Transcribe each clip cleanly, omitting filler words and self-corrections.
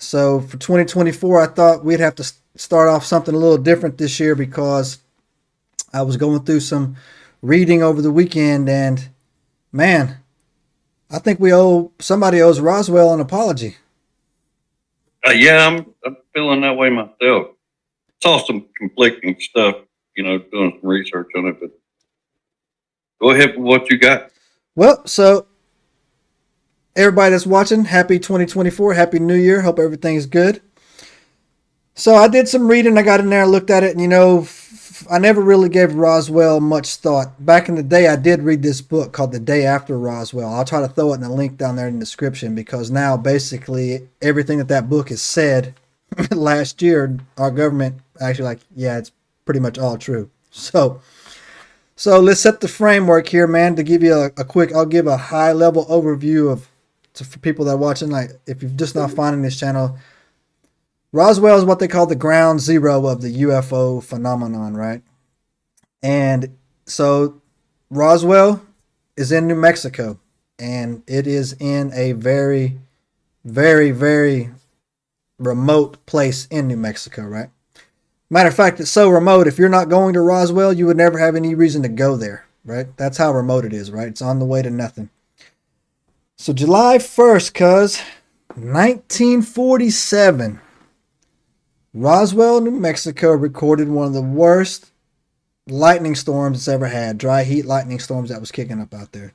So for 2024, I thought we'd have to start off something a little different this year because I was going through some reading over the weekend, and man, I think somebody owes Roswell an apology. Yeah, I'm feeling that way myself. Saw some conflicting stuff, doing some research on it, but go ahead with what you got. Well, so everybody that's watching, happy 2024, happy New Year. Hope everything's good. So I did some reading. I got in there, looked at it, and I never really gave Roswell much thought. Back in the day, I did read this book called The Day After Roswell. I'll try to throw it in the link down there in the description because now basically everything that book has said last year, our government actually yeah, it's pretty much all true. So let's set the framework here, man, to give you I'll give a high level overview for people that are watching. Like, if you're just not finding this channel, Roswell is what they call the ground zero of the UFO phenomenon, right? And so Roswell is in New Mexico, and it is in a very, very, very remote place in New Mexico, right? Matter of fact, it's so remote, if you're not going to Roswell, you would never have any reason to go there, right? That's how remote it is, right? It's on the way to nothing. So July 1st, 1947, Roswell, New Mexico recorded one of the worst lightning storms it's ever had. Dry heat lightning storms that was kicking up out there. At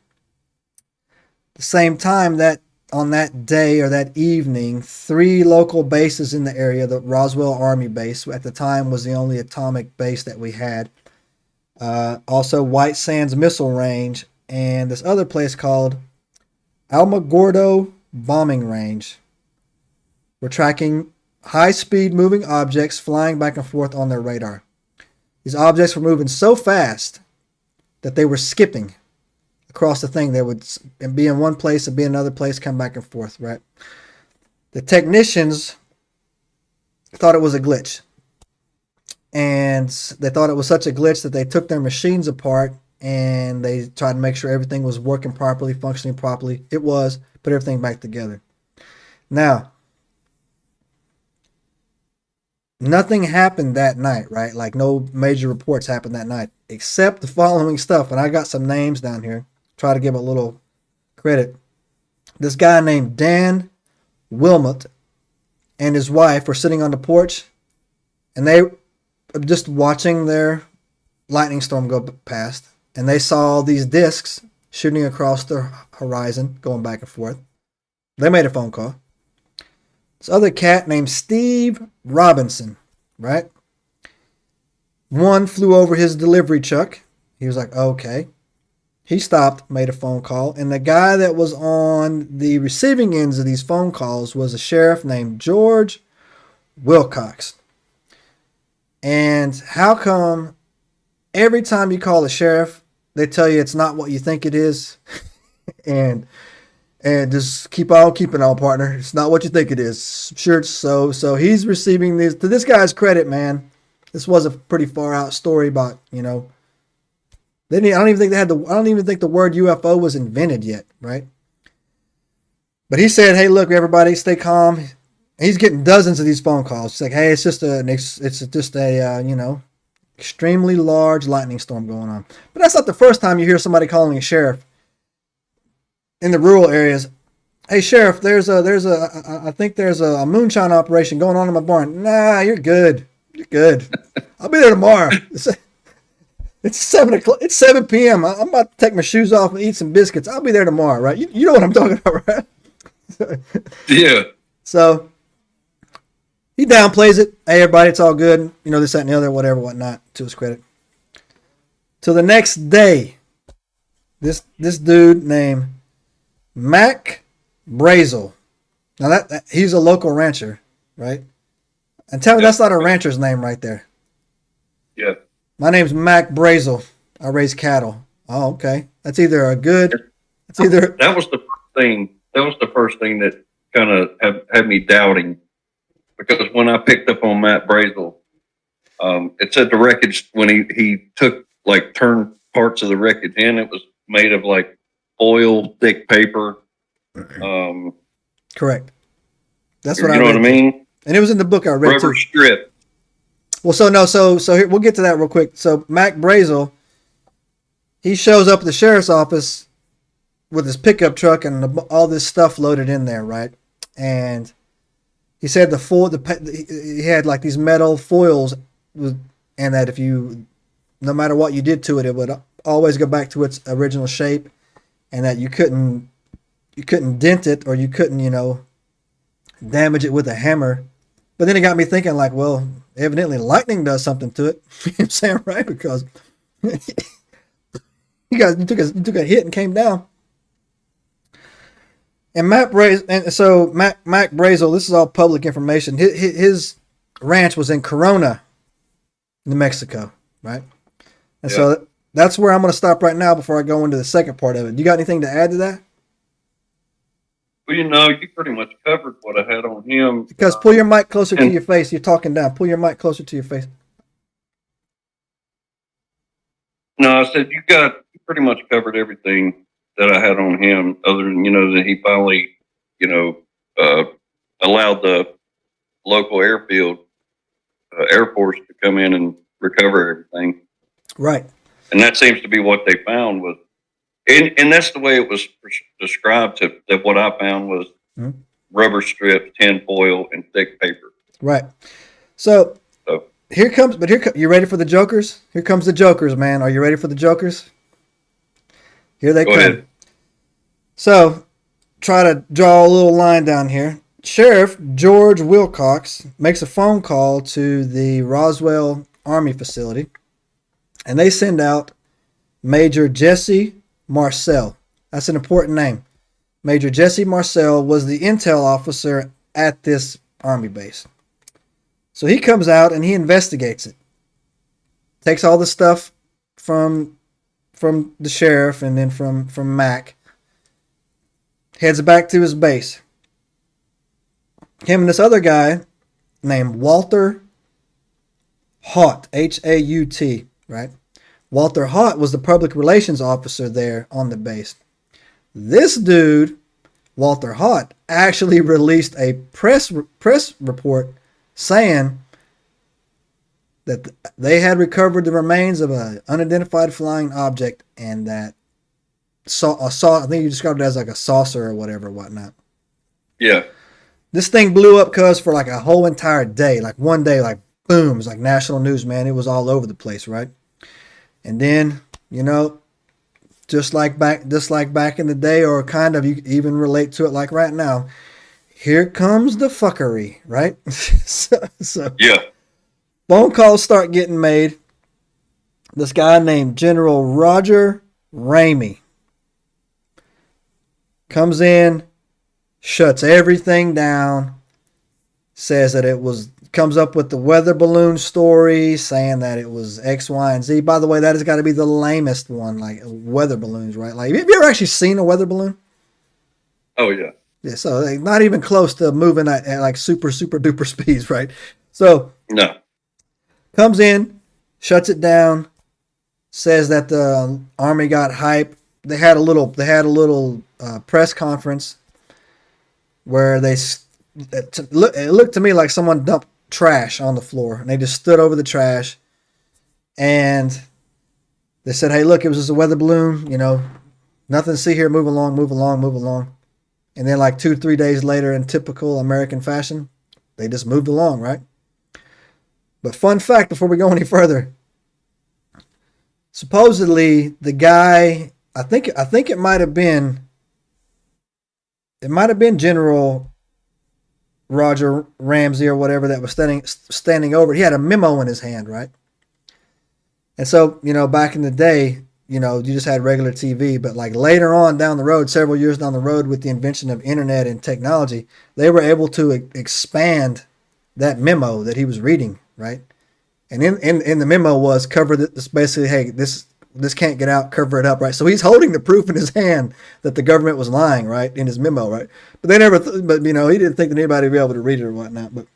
the same time, that on that day or that evening, 3 local bases in the area, the Roswell Army Base at the time was the only atomic base that we had. Also White Sands Missile Range and this other place called Alamogordo Bombing Range. We're tracking high-speed moving objects flying back and forth on their radar. These objects were moving so fast that they were skipping across the thing. They would be in one place and be in another place, come back and forth, right? The technicians thought it was a glitch. And they thought it was such a glitch that they took their machines apart and they tried to make sure everything was working properly, functioning properly. It was. Put everything back together. Now, nothing happened that night, right? Like, no major reports happened that night, except the following stuff. And I got some names down here. Try to give a little credit. This guy named Dan Wilmot and his wife were sitting on the porch, and they were just watching their lightning storm go past, and they saw these discs shooting across the horizon, going back and forth. They made a phone call. This other cat named Steve Robinson, right? One flew over his delivery truck. He was like, okay. He stopped, made a phone call, and the guy that was on the receiving ends of these phone calls was a sheriff named George Wilcox. And how come every time you call a sheriff, they tell you it's not what you think it is? and just keep on keeping on, partner. It's not what you think it is. Sure, so he's receiving these. To this guy's credit, man, this was a pretty far out story about, I don't even think the word UFO was invented yet, right? But he said, "Hey, look, everybody, stay calm." He's getting dozens of these phone calls. It's like, "Hey, it's just a extremely large lightning storm going on." But that's not the first time you hear somebody calling a sheriff in the rural areas. "Hey, sheriff, I think there's a moonshine operation going on in my barn." "Nah, you're good. You're good. I'll be there tomorrow." It's 7 o'clock. It's 7 p.m. I'm about to take my shoes off and eat some biscuits. I'll be there tomorrow, right? You know what I'm talking about, right? Yeah. So he downplays it. "Hey, everybody, it's all good. This, that, and the other, whatever, whatnot," to his credit. Till the next day, this dude named Mac Brazel. Now that he's a local rancher, right? And tell me that's not a rancher's name right there. Yeah. "My name's Mac Brazel. I raise cattle." Oh, okay. That's either a good. It's either that was the first thing. That was the first thing that kind of had me doubting, because when I picked up on Matt Brazel, it said the wreckage when he took turned parts of the wreckage in. It was made of oil, thick paper. Correct. That's what Or, I you know what I read too. mean? And it was in the book I read Rubber too. strip. Well, so no, so here, we'll get to that real quick. So Mac Brazel, he shows up at the sheriff's office with his pickup truck and all this stuff loaded in there, right? And he said he had like these metal foils, and that if you, no matter what you did to it, it would always go back to its original shape, and that you couldn't dent it or you couldn't damage it with a hammer. But then it got me thinking, like, well, evidently lightning does something to it. You know what I'm saying, right? Because you took a hit and came down. And Mac Brazel, this is all public information. His ranch was in Corona, New Mexico, right? And Yeah. so that's where I'm going to stop right now before I go into the second part of it. You got anything to add to that? Well, you pretty much covered what I had on him. Because pull your mic closer to And your face. You're talking down. Pull your mic closer to your face. no, I said you pretty much covered everything that I had on him, other than that he finally, you know, uh, allowed the local airfield Air Force to come in and recover everything, Right. and that seems to be what they found was, and that's the way it was described. That what I found was Mhm. rubber strips, tin foil, and thick paper. Right. So So you ready for the Jokers? Here comes the Jokers, man. Are you ready for the Jokers? Here they go come. ahead. So try to draw a little line down here. Sheriff George Wilcox makes a phone call to the Roswell Army facility, and they send out Major Jesse Marcel. That's an important name. Major Jesse Marcel was the intel officer at this Army base. So he comes out and he investigates it. Takes all the stuff from the sheriff and then from Mac. Heads back to his base. Him and this other guy named Walter Haut, Haut, right? Walter Haut was the public relations officer there on the base. This dude, Walter Haut, actually released a press report saying that they had recovered the remains of an unidentified flying object, and that I think you described it as like a saucer or whatever, whatnot. Yeah. This thing blew up, cuz, for like a whole entire day. Like one day, like boom, it was like national news, man. It was all over the place, right? And then, just like back in the day, or kind of, you even relate to it like right now. Here comes the fuckery, right? so Yeah. phone calls start getting made. This guy named General Roger Ramey comes in, shuts everything down, says that comes up with the weather balloon story, saying that it was X, Y, and Z. By the way, that has got to be the lamest one, like weather balloons, right? Like, have you ever actually seen a weather balloon? Oh yeah. Yeah, so like, not even close to moving at like super, super duper speeds, right? So No. comes in, shuts it down, says that the Army got hype. They had a little press conference where it looked to me like someone dumped trash on the floor, and they just stood over the trash, and they said, "Hey, look, it was just a weather balloon. Nothing to see here. Move along, move along, move along." And then, like 2-3 days later, in typical American fashion, they just moved along, right? But fun fact, before we go any further, supposedly the guy, I think it might have been General Roger Ramsey or whatever that was standing over. He had a memo in his hand, right? And so, back in the day, you just had regular TV, but like later on down the road, several years down the road, with the invention of internet and technology, they were able to expand that memo that he was reading, right? And in the memo was cover this, basically, hey, this can't get out, cover it up, right? So he's holding the proof in his hand that the government was lying, right, in his memo, right? But they never, he didn't think that anybody would be able to read it or whatnot. But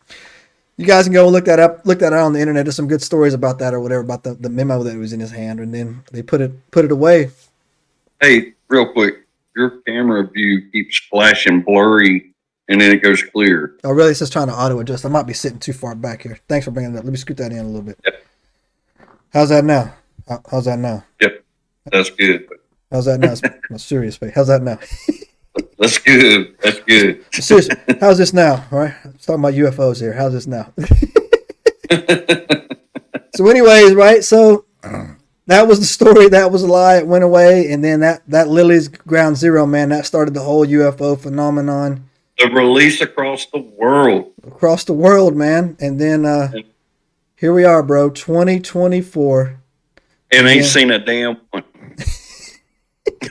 you guys can go look that up, look that out on the internet. There's some good stories about that or whatever, about the memo that was in his hand, and then they put it away. Hey, real quick, your camera view keeps flashing blurry and then it goes clear. Oh, really? It's just trying to auto adjust. I might be sitting too far back here. Thanks for bringing it up. Let me scoot that in a little bit. Yep. How's that now? How's that now? Yep, that's good. How's that now? It's my serious face. How's that now? That's good. That's good. Seriously, how's this now? All right, let's talk about UFOs here. How's this now? So, anyways, right? So that was the story. That was a lie. It went away, and then that Lily's Ground Zero, man, that started the whole UFO phenomenon. The release across the world. Across the world, man. And then here we are, bro. 2024. And ain't seen a damn one.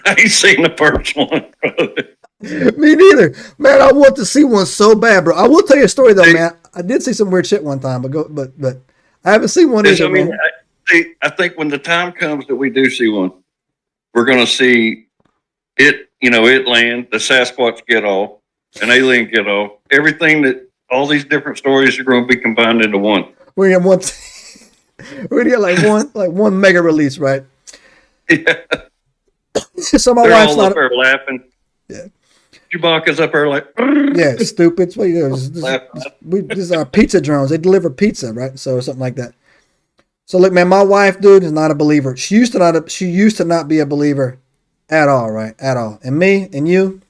I ain't seen the first one. Me neither, man. I want to see one so bad, bro. I will tell you a story though, man. I did see some weird shit one time, but I haven't seen one either, man. I think when the time comes that we do see one, we're gonna see it. You know, it land, the Sasquatch get off, an alien get off. Everything that all these different stories are going to be combined into one. We're gonna get one. We're gonna get like one mega release, right? Yeah. So my They're wife's all not up there laughing. Yeah. Chewbacca's up there like, yeah, stupid. What you do? This is our pizza drones. They deliver pizza, right? So something like that. So look, man, my wife, dude, is not a believer. She used to not be a believer at all, right? At all. And me and you,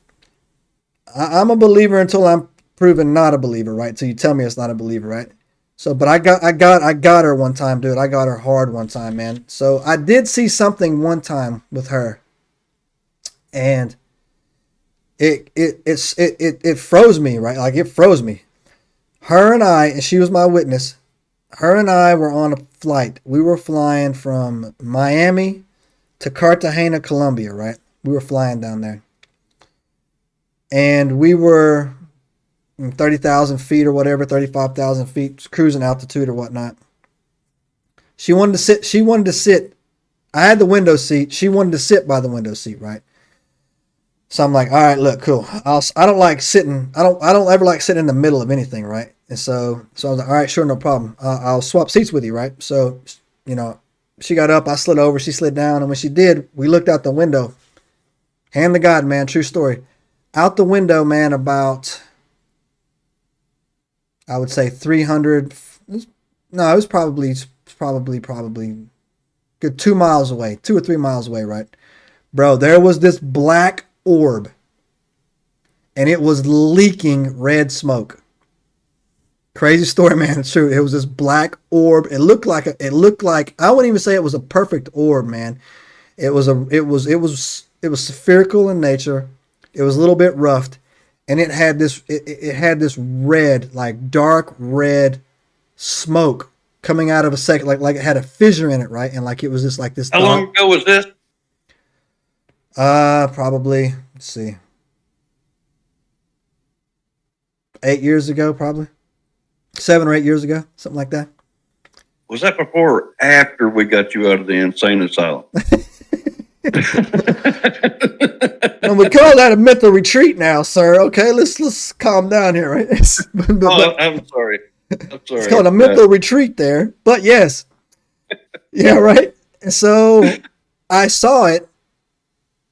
I'm a believer until I'm proven not a believer, right? So you tell me it's not a believer, right? So, but I got her one time, dude. I got her hard one time, man. So I did see something one time with her, and it froze me, right? Like it froze me. Her and I, and she was my witness. Her and I were on a flight. We were flying from Miami to Cartagena, Colombia, right? We were flying down there. And we were 30,000 feet or whatever, 35,000 feet, cruising altitude or whatnot. She wanted to sit. I had the window seat. She wanted to sit by the window seat, right? So I'm like, all right, look, cool. I don't like sitting. I don't ever like sitting in the middle of anything, right? And so I was like, all right, sure, no problem. I'll swap seats with you, right? So, you know, she got up, I slid over, she slid down, and when she did, we looked out the window. Hand to God, man, true story. Out the window, man, about, I would say 300. No, it was probably good 2 miles away, 2 or 3 miles away, right? Bro, there was this black orb, and it was leaking red smoke. Crazy story, man. It's true. It was this black orb. It looked like I wouldn't even say it was a perfect orb, man. It was spherical in nature. It was a little bit roughed, and it had this red, like dark red smoke coming out of a second, like it had a fissure in it, right? And like it was just like this. How long ago was this? Probably, let's see, 8 years ago, probably 7 or 8 years ago, something like that. Was that before or after we got you out of the insane asylum? And we call that a mental retreat now, sir. Okay, let's calm down here, right? I'm sorry. It's called a mental retreat there, but yes, yeah, right. And so I saw it.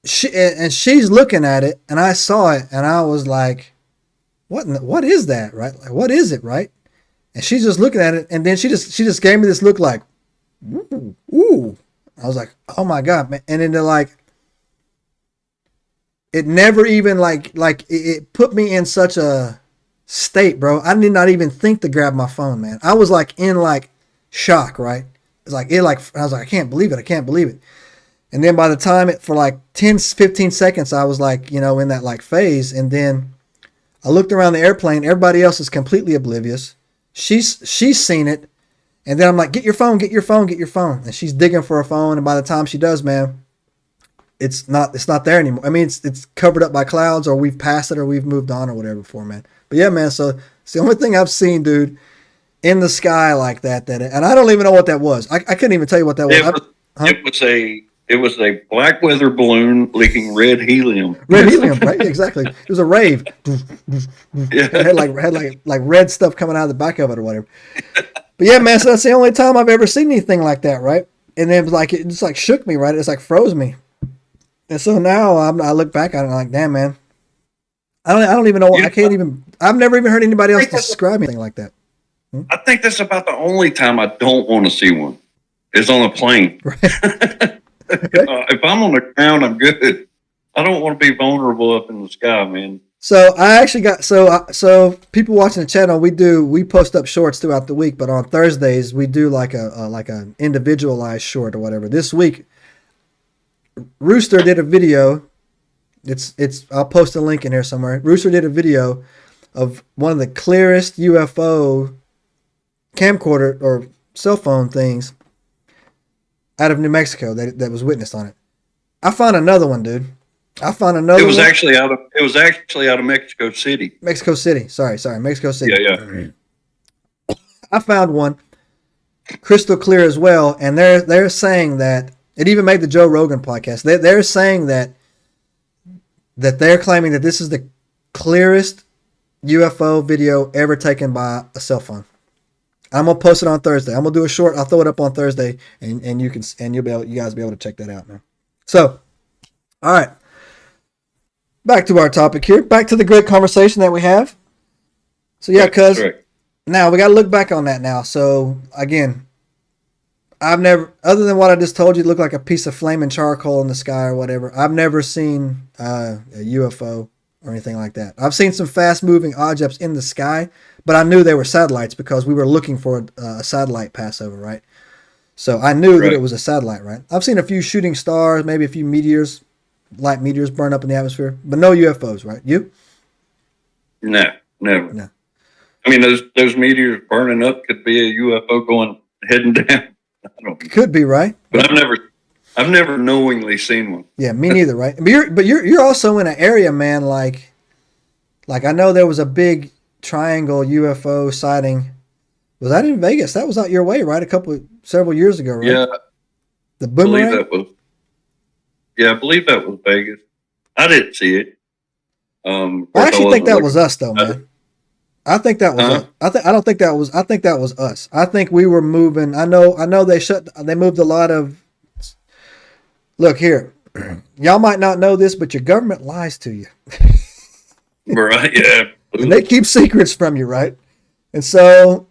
She's looking at it, and I saw it, and I was like, what is that, right? Like, what is it, right? And she's just looking at it, and then she just gave me this look like, ooh. I was like, oh my God, man. And then they're like, it never even it put me in such a state, bro. I did not even think to grab my phone, man. I was like in like shock, right? It's like I was like, I can't believe it. And then by the time for like 10, 15 seconds, I was like, you know, in that like phase. And then I looked around the airplane. Everybody else is completely oblivious. She's seen it. And then I'm like, get your phone. And she's digging for her phone. And by the time she does, man, it's not there anymore. I mean, it's covered up by clouds, or we've passed it, or we've moved on, or whatever for, man. But yeah, man. So it's the only thing I've seen, dude, in the sky like that. And I don't even know what that was. I couldn't even tell you what that was. It was a black weather balloon leaking red helium. Red helium, right? Exactly. It was a rave. Yeah. It had like red stuff coming out of the back of it or whatever. But yeah, man, so that's the only time I've ever seen anything like that, right? And then it just like shook me, right? It's like froze me. And so now I look back at it and I'm like, damn, man, I don't even know. You, I can't even. I've never even heard anybody I else think that's describe anything like that. I think that's about the only time I don't want to see one is on a plane. Right. Right. If I'm on the ground, I'm good. I don't want to be vulnerable up in the sky, man. So I actually got so people watching the channel, we post up shorts throughout the week, but on Thursdays we do like a like an individualized short or whatever. This week, Rooster did a video. It's I'll post a link in here somewhere. Rooster did a video of one of the clearest UFO camcorder or cell phone things out of New Mexico that was witnessed on it. I found another one, dude. I found another. It was one. actually out of Mexico City. Mexico City. Sorry, Mexico City. Yeah. I found one crystal clear as well, and they're saying that it even made the Joe Rogan podcast. They're saying that they're claiming that this is the clearest UFO video ever taken by a cell phone. I'm gonna post it on Thursday. I'm gonna do a short. I'll throw it up on Thursday, and you guys be able to check that out, man. So, all right, back to our topic here. Back to the great conversation that we have. So yeah, cuz now we got to look back on that now. So again, I've never, other than what I just told you, it looked like a piece of flaming charcoal in the sky or whatever. I've never seen a UFO or anything like that. I've seen some fast-moving objects in the sky, but I knew they were satellites because we were looking for a satellite passover, right? So I knew that it was a satellite, right? I've seen a few shooting stars, maybe a few meteors, light meteors burn up in the atmosphere, but no UFOs, right? You? No, never. No. I mean, those meteors burning up could be a UFO heading down. I don't know. Could be, right? But I've never knowingly seen one. Yeah, me neither, right? But you're also in an area, man. Like I know there was a big triangle UFO sighting. Was that in Vegas? That was out your way, right? Several years ago, right? Yeah, the boomerang. I believe that was Vegas. I didn't see it. I actually think that was us, though, man. I think that was us. I don't think that was. I think that was us. I think we were moving. I know. They moved a lot of. Look here, y'all might not know this, but your government lies to you. Right? Yeah. And they keep secrets from you, right? And so,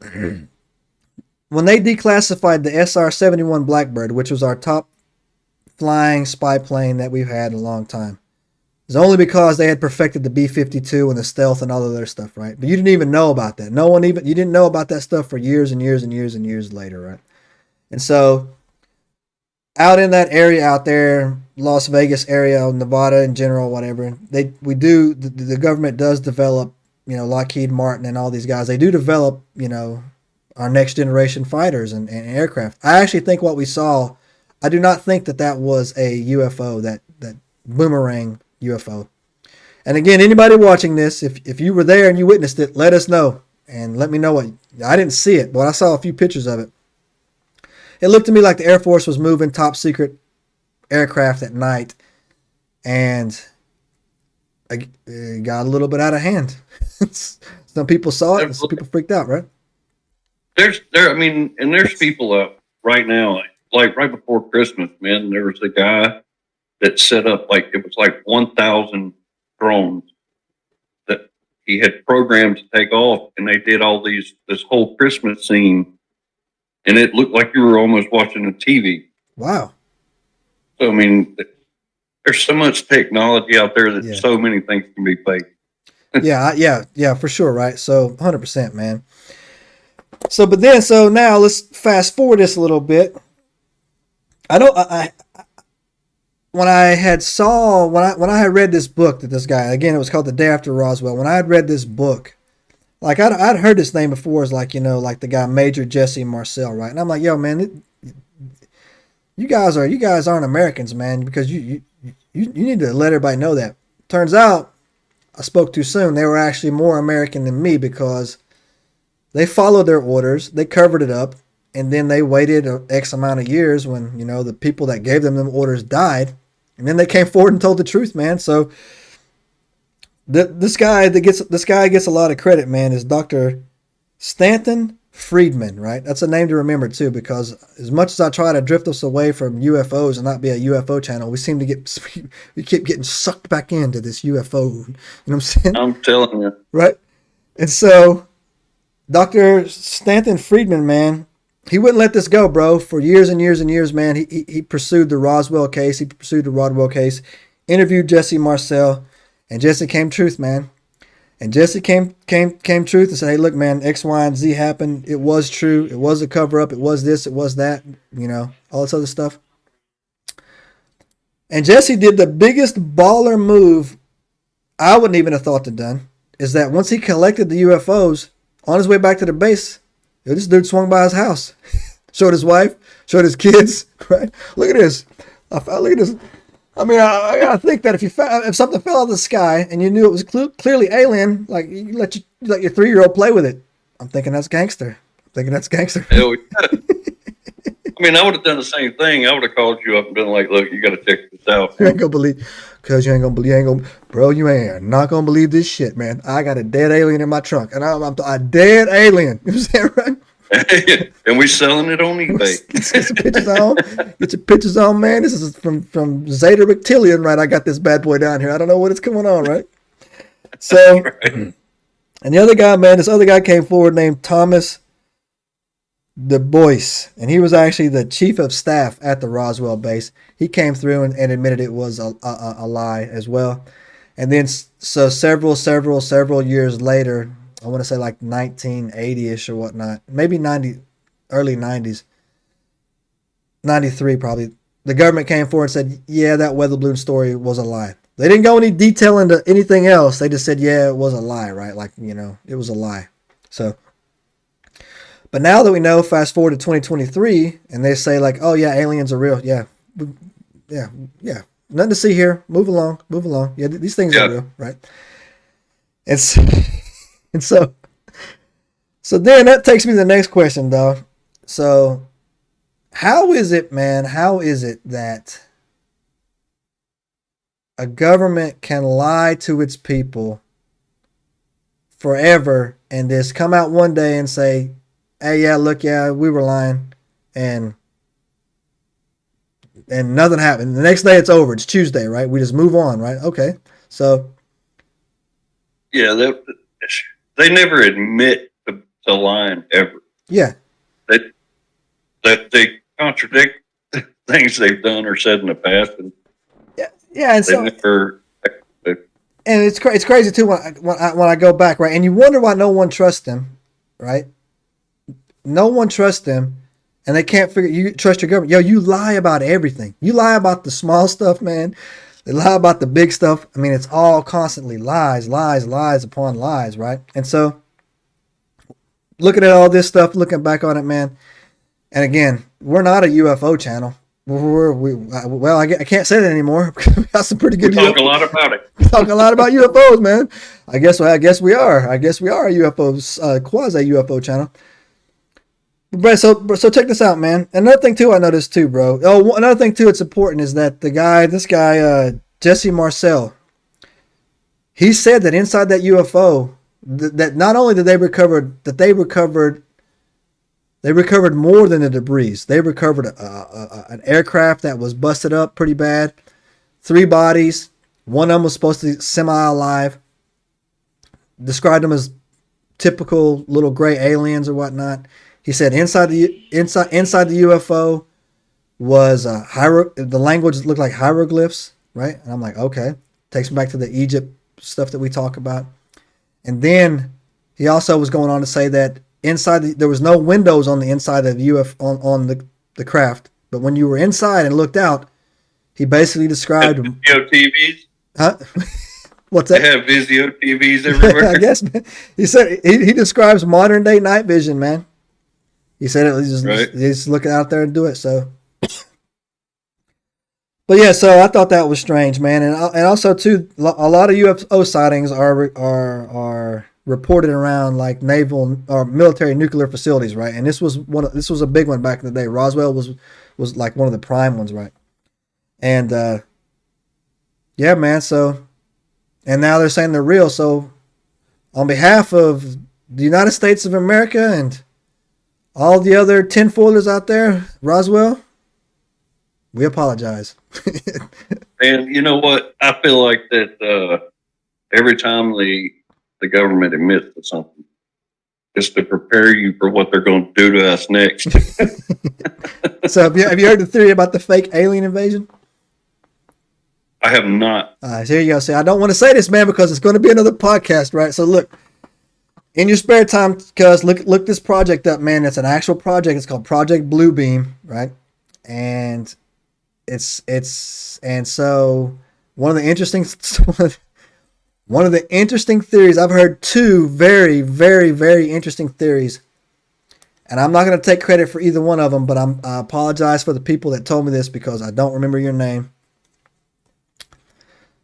when they declassified the SR-71 Blackbird, which was our top flying spy plane that we've had in a long time, it's only because they had perfected the B-52 and the stealth and all of their stuff, right? But you didn't even know about that. You didn't know about that stuff for years and years and years and years later, right? And so, out in that area out there, Las Vegas area, Nevada in general, whatever, the government does develop, Lockheed Martin and all these guys, they do develop, our next generation fighters and aircraft. I actually think what we saw, I do not think that was a UFO, that boomerang UFO. And again, anybody watching this, if you were there and you witnessed it, let us know and let me know what. I didn't see it, but I saw a few pictures of it. It looked to me like the Air Force was moving top secret aircraft at night, and it got a little bit out of hand. Some people saw it, and some people freaked out, right? There's people out right now, like right before Christmas, man. There was a guy that set up it was 1,000 drones that he had programmed to take off, and they did this whole Christmas scene, and it looked like you were almost watching a TV. Wow. So there's so much technology out there that so many things can be fake. yeah, for sure, right? So 100%, man. So now let's fast forward this a little bit. When I had read this book that this guy, again, it was called The Day After Roswell. When I had read this book, I'd heard this name before as like the guy Major Jesse Marcel, right? And I'm like, yo, man, you guys aren't Americans, man, because you need to let everybody know that. Turns out I spoke too soon. They were actually more American than me because they followed their orders, they covered it up, and then they waited X amount of years when, the people that gave them orders died. And then they came forward and told the truth, man. So this guy gets a lot of credit, man, is Dr. Stanton Friedman, right? That's a name to remember too, because as much as I try to drift us away from UFOs and not be a UFO channel, we seem to we keep getting sucked back into this UFO. You know what I'm saying? I'm telling you. Right? And so Dr. Stanton Friedman, man, he wouldn't let this go, bro. For years and years and years, man, he pursued the Roswell case. He pursued the Rodwell case, interviewed Jesse Marcel, and Jesse came truth, man. And Jesse came truth and said, hey, look, man, X, Y, and Z happened. It was true. It was a cover up. It was this. It was that. You know, all this other stuff. And Jesse did the biggest baller move I wouldn't even have thought to done. Is that once he collected the UFOs on his way back to the base, this dude swung by his house, showed his wife, showed his kids. Right? Look at this. Look at this. I mean, I gotta think that if something fell out of the sky and you knew it was clearly alien, like you let your 3-year-old play with it. I'm thinking that's gangster. Hell yeah. I mean, I would have done the same thing. I would have called you up and been like, "Look, you got to check this out." You ain't gonna believe, bro. You ain't not gonna believe this shit, man. I got a dead alien in my trunk, and I'm a dead alien. You know what I'm saying, right? And we selling it on eBay. Get some pictures on. Get your pictures on, man. This is from Zeta Reptilian, right? I got this bad boy down here. I don't know what is going on, right? So, right. And the other guy, man, this other guy came forward named Thomas Du Bois, and he was actually the chief of staff at the Roswell base. He came through and admitted it was a lie as well. And then, so several years later, I want to say like 1980-ish or whatnot, maybe early 90s, 93 probably, the government came forward and said, yeah, that weather balloon story was a lie. They didn't go any detail into anything else. They just said, yeah, it was a lie, right? Like, you know, it was a lie. So, but now that we know, fast forward to 2023, and they say like, oh yeah, aliens are real. Yeah. Nothing to see here. Move along. Yeah, these things are real, right? And so then that takes me to the next question, though. So how is it, man? How is it that a government can lie to its people forever and just come out one day and say, hey, yeah, look, yeah, we were lying, and nothing happened. The next day it's over. It's Tuesday, right? We just move on, right? Okay. So yeah, they never admit to lying ever. Yeah. That they contradict things they've done or said in the past, and and so never. And it's crazy too when I go back, right? And you wonder why no one trusts them, right? No one trusts them, and they can't figure. You trust your government? Yo, you lie about everything. You lie about the small stuff, man. They lie about the big stuff. I mean, it's all constantly lies upon lies, right? And so, looking at all this stuff, looking back on it, man. And again, we're not a UFO channel. I can't say that anymore. We got some pretty good. We talk a lot about it. We talk a lot about UFOs, man. I guess we are. I guess we are a UFO quasi UFO channel. But so check this out, man. Another thing too, I noticed too, bro. Oh, another thing too, it's important is that this guy, Jesse Marcel, he said that inside that UFO, that not only did they recovered more than the debris. They recovered an aircraft that was busted up pretty bad, 3 bodies. One of them was supposed to be semi-alive. Described them as typical little gray aliens or whatnot. He said inside the UFO was the language looked like hieroglyphs, right? And I'm like, okay, takes me back to the Egypt stuff that we talk about. And then he also was going on to say that there was no windows on the inside of the UFO on the craft, but when you were inside and looked out, he basically described Vizio TVs. Huh? What's that? They have Vizio TVs everywhere. I guess, man. He said he describes modern day night vision, man. He said he's just looking out there and do it. So, but yeah, so I thought that was strange, man, and also too, a lot of UFO sightings are reported around like naval or military nuclear facilities, right? And this was a big one back in the day. Roswell was like one of the prime ones, right? And yeah, man. So, and now they're saying they're real. So, on behalf of the United States of America and All the other tinfoilers out there, Roswell, we apologize. And you know what? I feel like that every time the government admits to something, it's to prepare you for what they're going to do to us next. So have you heard the theory about the fake alien invasion? I have not. So here you go. See, I don't want to say this, man, because it's going to be another podcast, right? So look, in your spare time, cuz look this project up, man. It's an actual project. It's called Project Bluebeam, right? And and so one of the interesting one of the interesting theories, I've heard two very, very, very interesting theories. And I'm not going to take credit for either one of them, but I apologize for the people that told me this because I don't remember your name.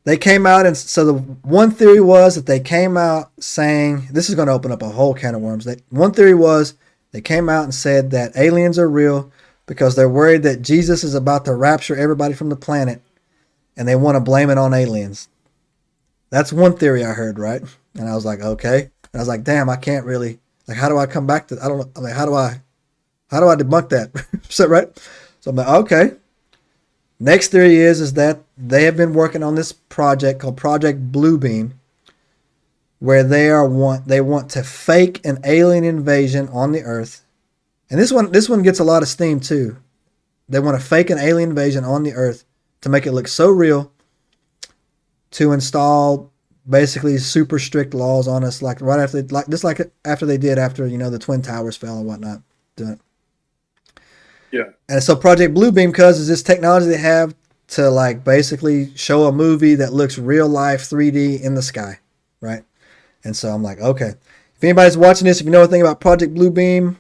They came out, and so the one theory was that they came out saying, this is going to open up a whole can of worms. One theory was they came out and said that aliens are real because they're worried that Jesus is about to rapture everybody from the planet, and they want to blame it on aliens. That's one theory I heard, right? And I was like, okay. And I was like, damn, I can't really, like, how do I come back to, I don't know, like, how do I debunk that? So, right? So I'm like, okay. Next theory is that they have been working on this project called Project Bluebeam, where they want to fake an alien invasion on the Earth. And this one gets a lot of steam too. They want to fake an alien invasion on the Earth to make it look so real, to install basically super strict laws on us, like right after, after they did after the Twin Towers fell and whatnot. Doing it. Yeah. And so Project Bluebeam, cause is this technology they have to like basically show a movie that looks real life 3D in the sky, right? And so I'm like, okay, if anybody's watching this, if you know anything about Project Bluebeam,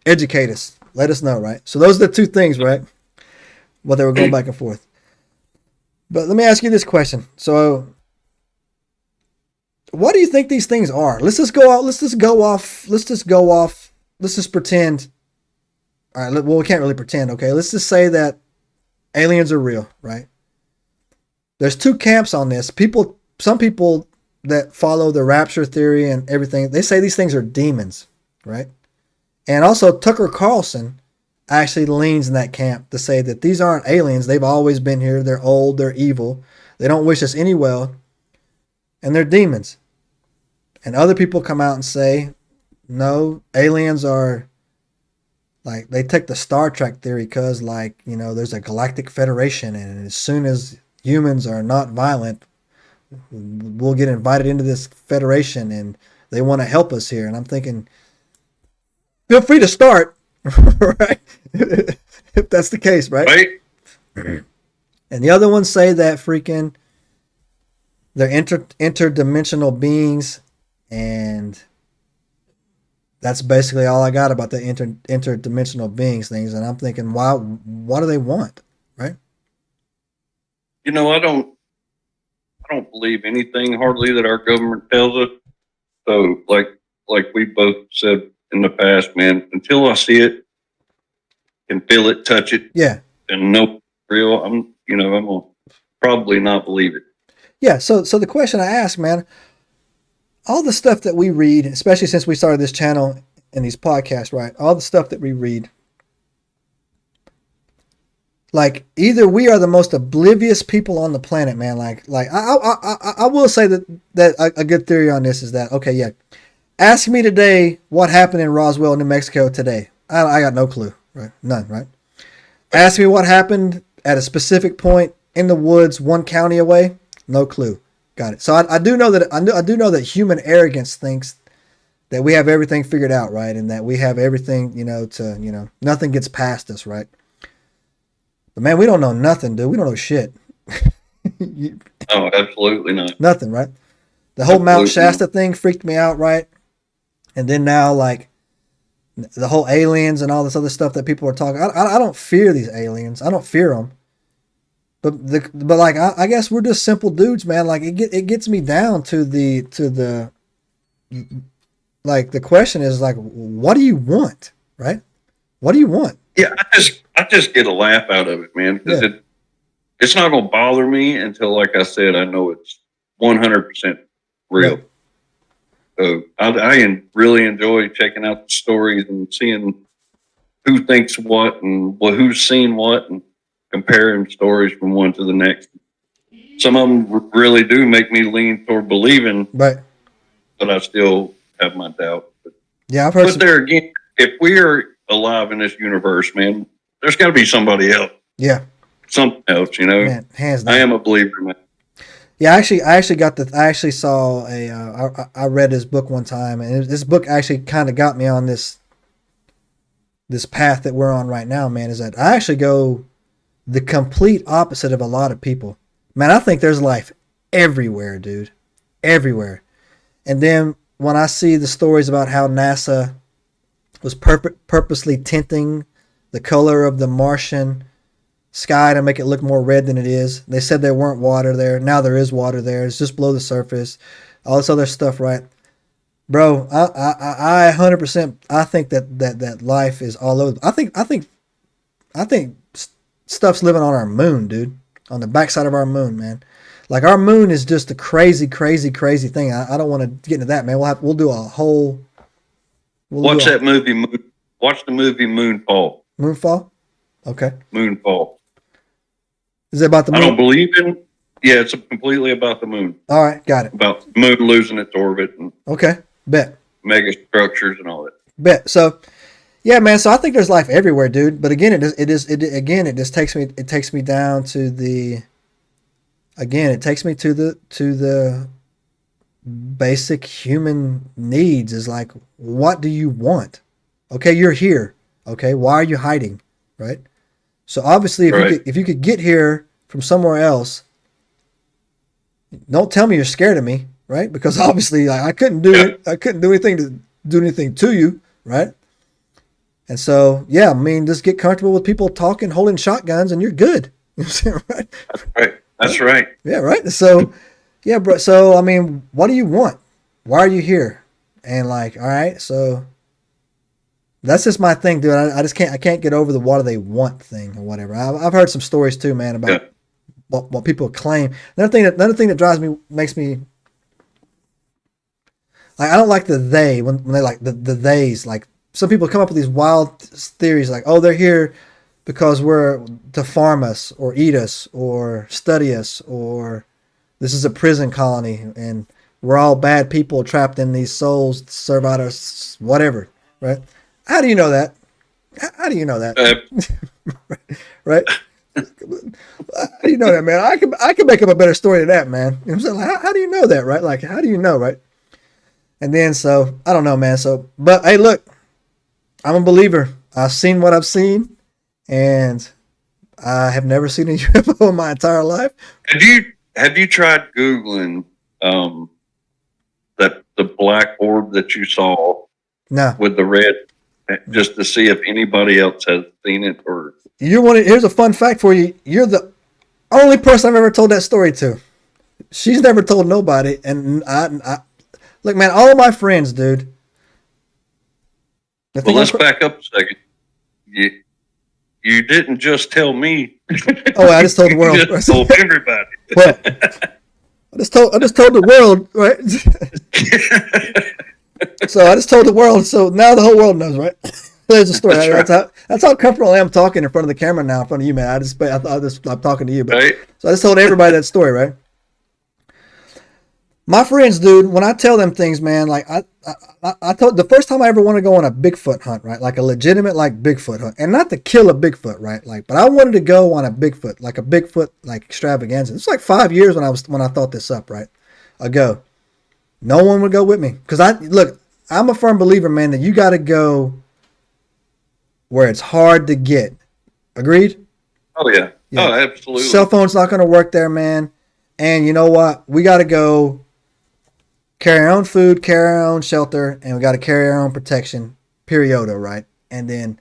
educate us, let us know, right? So those are the two things, right? What they were going back and forth. But let me ask you this question. So what do you think these things are? Let's just pretend. All right, well, we can't really pretend, okay? Let's just say that aliens are real, right? There's two camps on this. Some people that follow the rapture theory and everything, they say these things are demons, right? And also Tucker Carlson actually leans in that camp to say that these aren't aliens. They've always been here. They're old. They're evil. They don't wish us any well. And they're demons. And other people come out and say, no, aliens are... Like, they take the Star Trek theory because, like, there's a galactic federation, and as soon as humans are not violent, we'll get invited into this federation, and they want to help us here. And I'm thinking, feel free to start, right? If that's the case, right? Right. And the other ones say that freaking they're interdimensional beings, and... That's basically all I got about the interdimensional beings things, and I'm thinking, wow, what do they want, right? I don't believe anything hardly that our government tells us. So, like we both said in the past, man, until I see it, can feel it, touch it, Yeah, and know real, I'm gonna probably not believe it. yeah. So the question I ask, man, all the stuff that we read, especially since we started this channel and these podcasts, right? All the stuff that we read, like either we are the most oblivious people on the planet, man. Like I will say that a good theory on this is that, okay, yeah, ask me today what happened in Roswell, New Mexico today. I got no clue, right? None, right? Ask me what happened at a specific point in the woods, one county away, no clue. Got it. So I do know that human arrogance thinks that we have everything figured out, right? And that we have everything, nothing gets past us, right? But man, we don't know nothing, dude. We don't know shit. Oh, absolutely not. Nothing, right? The whole Mount Shasta thing freaked me out, right? And then now, like, the whole aliens and all this other stuff that people are talking. I don't fear these aliens. I don't fear them. But like I guess we're just simple dudes, man. Like it gets me down to the like the question is like, what do you want, right? What do you want? Yeah, I just get a laugh out of it, man, because it's not gonna bother me until, like I said, I know it's 100% real. Right. really enjoy checking out the stories and seeing who thinks what and who's seen what and comparing stories from one to the next. Some of them really do make me lean toward believing, Right. but I still have my doubt. Yeah, I've heard. But there again, if we're alive in this universe, man, there's got to be somebody else. Yeah. Something else, you know. Man, hands down. I am a believer, man. Yeah, I actually saw I read this book one time, and this book actually kind of got me on this path that we're on right now, man. Is that I actually go the complete opposite of a lot of people. Man, I think there's life everywhere, dude, everywhere. And then when I see the stories about how NASA was purposely tinting the color of the Martian sky to make it look more red than it is. They said there weren't water there. Now there is water there. It's just below the surface. All this other stuff, right? Bro, I 100%. I think that life is all over. I think stuff's living on our moon, dude. On the backside of our moon, man. Like our moon is just a crazy thing. I don't want to get into that, man. We'll do a whole. Watch that movie. Watch the movie Moonfall. Moonfall. Okay. Moonfall. Is it about the moon? I don't believe in. Yeah, it's completely about the moon. All right, got it. About the moon losing its orbit and okay, bet. Mega structures and all that. Bet. So, yeah, man. So I think there's life everywhere, dude. But again, it just takes me. It takes me down to the. Again, it takes me to the basic human needs. Is like, what do you want? Okay, you're here. Okay, why are you hiding? Right. So obviously, if you could get here from somewhere else, don't tell me you're scared of me, right? Because obviously I couldn't do it. I couldn't do anything to you, right? And so, yeah, I mean, just get comfortable with people talking, holding shotguns, and you're good. You know what I'm saying, right? That's right. That's right. Yeah, right. So, yeah, bro. So, I mean, what do you want? Why are you here? And like, all right, so that's just my thing, dude. I can't get over the what do they want thing or whatever. I've heard some stories too, man, about what people claim. Another thing that drives me, makes me like, I don't like the they when they like the theys. Like some people come up with these wild theories, like, oh, they're here because we're to farm us or eat us or study us, or this is a prison colony and we're all bad people trapped in these souls to serve out us, whatever, right? How do you know that? How do you know that? Right? How do you know that, man? I can make up a better story than that, man. You know what I'm saying? Like, how do you know that, right? Like, how do you know, right? And then, so, I don't know, man. So, but hey, look, I'm a believer. I've seen what I've seen, and I have never seen a UFO in my entire life. Have you tried Googling that the black orb that you saw with the red, just to see if anybody else has seen it? Or here's a fun fact for you. You're the only person I've ever told that story to. She's never told nobody, and I look, man, all of my friends, dude. Well, let's back up a second. You didn't just tell me. Oh, I just told the world. You just told everybody. Well, I just told the world, right? So I just told the world. So now the whole world knows, right? There's a story. That's how comfortable I am talking in front of the camera now, in front of you, man. I'm talking to you, but right. So I just told everybody that story, right? My friends, dude, when I tell them things, man, like I told the first time I ever wanted to go on a Bigfoot hunt, right? Like a legitimate like Bigfoot hunt, and not to kill a Bigfoot, right? Like, but I wanted to go on a Bigfoot like extravaganza. It's like 5 years when I thought this up, right? Ago. No one would go with me because I'm a firm believer, man, that you got to go where it's hard to get. Agreed? Oh yeah. Oh, absolutely. Cell phone's not going to work there, man. And you know what? We got to go carry our own food, carry our own shelter, and we got to carry our own protection, periodo, right? And then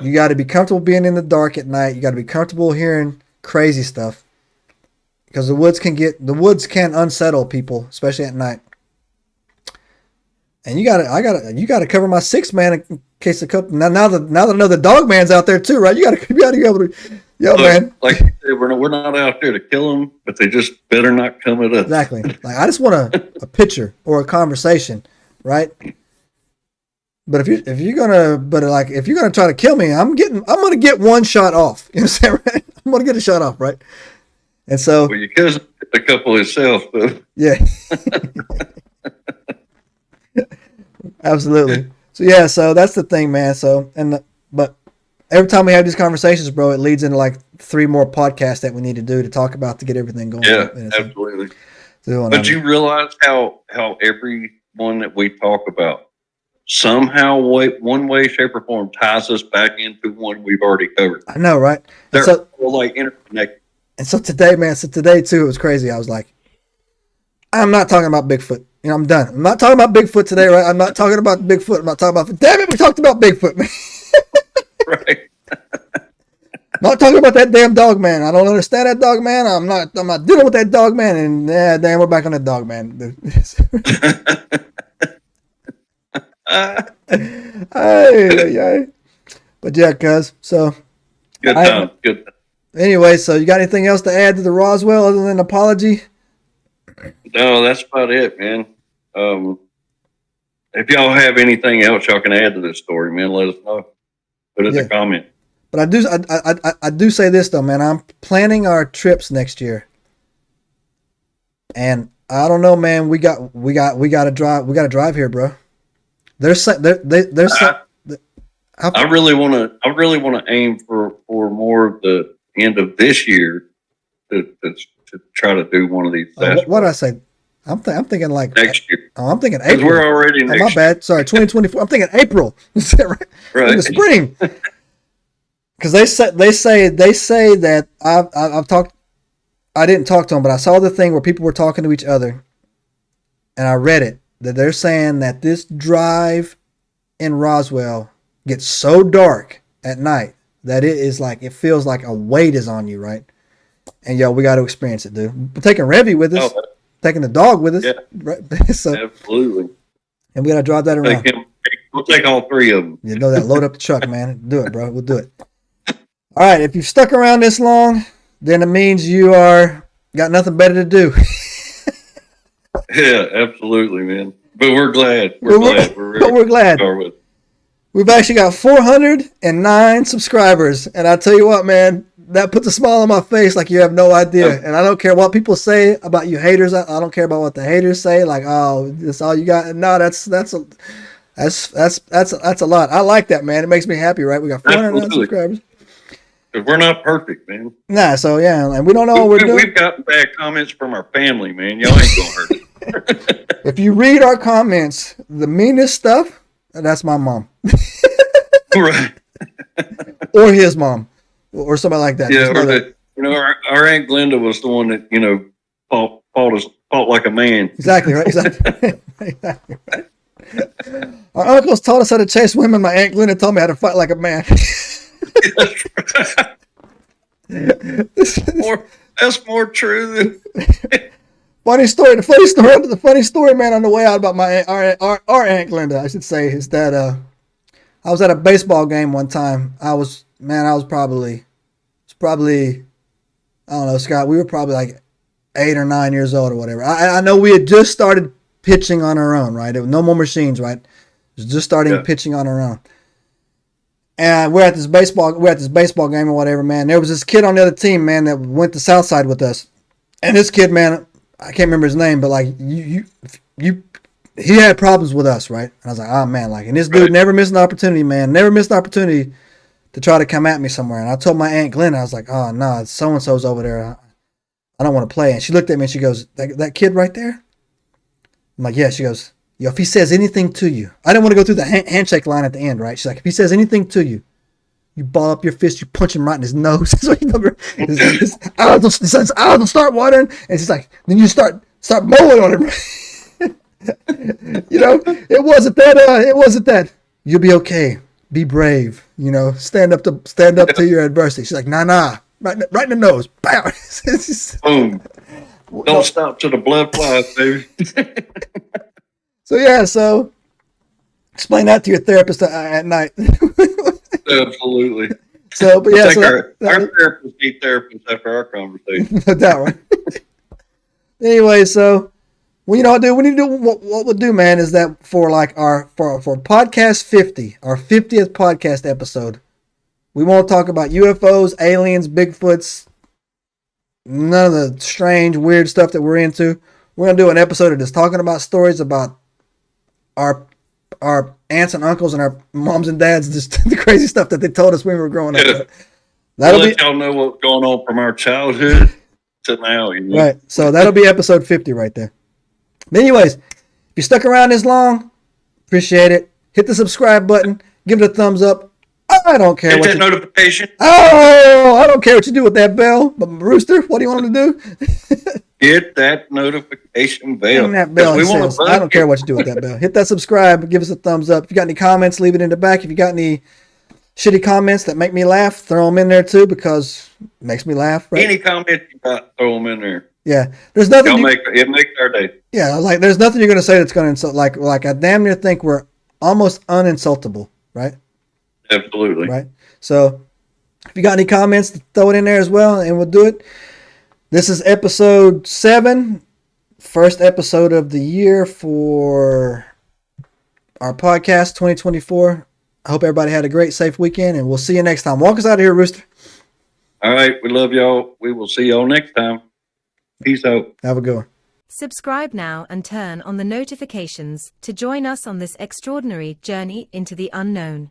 you got to be comfortable being in the dark at night. You got to be comfortable hearing crazy stuff because the woods can unsettle people, especially at night. And you gotta cover my 6 man in case a couple. Now that I know the dog man's out there too, right? You gotta be able to, man. Like you said, we're not out there to kill them, but they just better not come at us. Exactly. Like I just want a picture or a conversation. right? But if you're gonna try to kill me, I'm gonna get one shot off. You understand, right? I'm gonna get a shot off, right? And so, Well, your cousin did a couple himself, though. yeah, absolutely. So yeah, so that's the thing, man. So but every time we have these conversations, bro, it leads into like 3 more podcasts that we need to do to talk about to get everything going. Yeah, absolutely. But you realize how every one that we talk about somehow, one way, shape, or form ties us back into one we've already covered. I know, right? They're all like interconnected. And so today, man, today too, it was crazy. I was like, I'm not talking about Bigfoot. You know, I'm done. I'm not talking about Bigfoot today, right? I'm not talking about Bigfoot. I'm not talking about, damn it, we talked about Bigfoot, man. Right. Not talking about that damn dog man. I don't understand that dog man. I'm not dealing with that dog man. And yeah, damn, we're back on that dog man. Hey. But yeah, cuz. So good time. Good time. Anyway, so you got anything else to add to the Roswell other than an apology? No, that's about it, man. If y'all have anything else y'all can add to this story, man, let us know. Put it in the comment. But I do say this though, man. I'm planning our trips next year, and I don't know, man. We got to drive here, bro. I really want to aim for more of the end of this year to try to do one of these. What did I say? I'm thinking like next year. Oh, I'm thinking April. We're already next. My bad. Sorry, 2024. I'm thinking April. Right. In the spring. Because they say that I've talked. I didn't talk to them, but I saw the thing where people were talking to each other, and I read it that they're saying that this drive in Roswell gets so dark at night that it feels like a weight is on you, right? And we got to experience it, dude. We're taking Revy with us, taking the dog with us, right? So, absolutely. And we got to drive that around. We'll take all 3 of them. You know that. Load up the truck, man. Do it, bro. We'll do it. All right. If you've stuck around this long, then it means you got nothing better to do. Yeah, absolutely, man. But we're glad. We're glad. We've actually got 409 subscribers, and I tell you what, man, that puts a smile on my face like you have no idea. And I don't care what people say about you haters. I don't care about what the haters say. Like, oh, that's all you got. No, that's a lot. I like that, man. It makes me happy, right? We got 409 subscribers. Because we're not perfect, man. Nah, so yeah, and we don't know what we're doing. We've got bad comments from our family, man. Y'all ain't gonna hurt us. If you read our comments, the meanest stuff, that's my mom. Right. Or his mom. Or somebody like that. Yeah, our Aunt Glenda was the one that, fought like a man. Exactly, right? Exactly. Exactly right. Our uncles taught us how to chase women. My Aunt Glenda told me how to fight like a man. That's more true than The funny story, man, on the way out about our Aunt Glenda, I should say, is that I was at a baseball game one time. I was probably I don't know, Scott, we were probably like 8 or 9 years old or whatever. I know we had just started pitching on our own, right? There were no more machines, right? It was just starting pitching on our own. And we're at this baseball game or whatever, man. There was this kid on the other team, man, that went to Southside with us. And this kid, man, I can't remember his name, but like he had problems with us, right? And I was like, oh man, like, and this dude never missed an opportunity, man. Never missed an opportunity to try to come at me somewhere. And I told my Aunt Glenn, I was like, oh no, so and so's over there. I don't want to play. And she looked at me and she goes, that kid right there? I'm like, yeah. She goes, if he says anything to you, I didn't want to go through the handshake line at the end, right? She's like, if he says anything to you, you ball up your fist, you punch him right in his nose. So his eyes will start watering, and she's like, then you start mowing on him. It wasn't that. You'll be okay. Be brave. Stand up to your adversity. She's like, nah, right in the nose. Pow. Boom. Don't stop till the blood flies, baby. So explain that to your therapist at night. Absolutely. So, but yeah, our therapists need therapists after our conversation. No doubt, right? Anyway, so Well, you know, dude, we need to do what we'll do, man, is that for like for podcast 50, our 50th podcast episode, we won't talk about UFOs, aliens, Bigfoots, none of the strange, weird stuff that we're into. We're gonna do an episode of just talking about stories about our aunts and uncles and our moms and dads, just the crazy stuff that they told us when we were growing up. Yeah. That'll We'll be let y'all know what's going on from our childhood to now. You know? right. So that'll be episode 50 right there. But anyways, if you stuck around this long, appreciate it. Hit the subscribe button. Give it a thumbs up. I don't care Hit what that notification. Oh, I don't care what you do with that bell. But Rooster, what do you want him to do? Hit that notification bell. Ring that bell. We want Says, I don't care what you do with that bell. Hit that subscribe. Give us a thumbs up. If you got any comments, leave it in the back. If you got any shitty comments that make me laugh, throw them in there too, because it makes me laugh. Right? Any comments you got, throw them in there. Yeah, there's nothing. It makes our day. Yeah, like there's nothing you're gonna say that's gonna insult. Like I damn near think we're almost uninsultable, right? Absolutely. Right. So if you got any comments, throw it in there as well, and we'll do it. This is episode 7, first episode of the year for our podcast 2024. I hope everybody had a great, safe weekend, and we'll see you next time. Walk us out of here, Rooster. All right. We love y'all. We will see y'all next time. Peace out. Have a good one. Subscribe now and turn on the notifications to join us on this extraordinary journey into the unknown.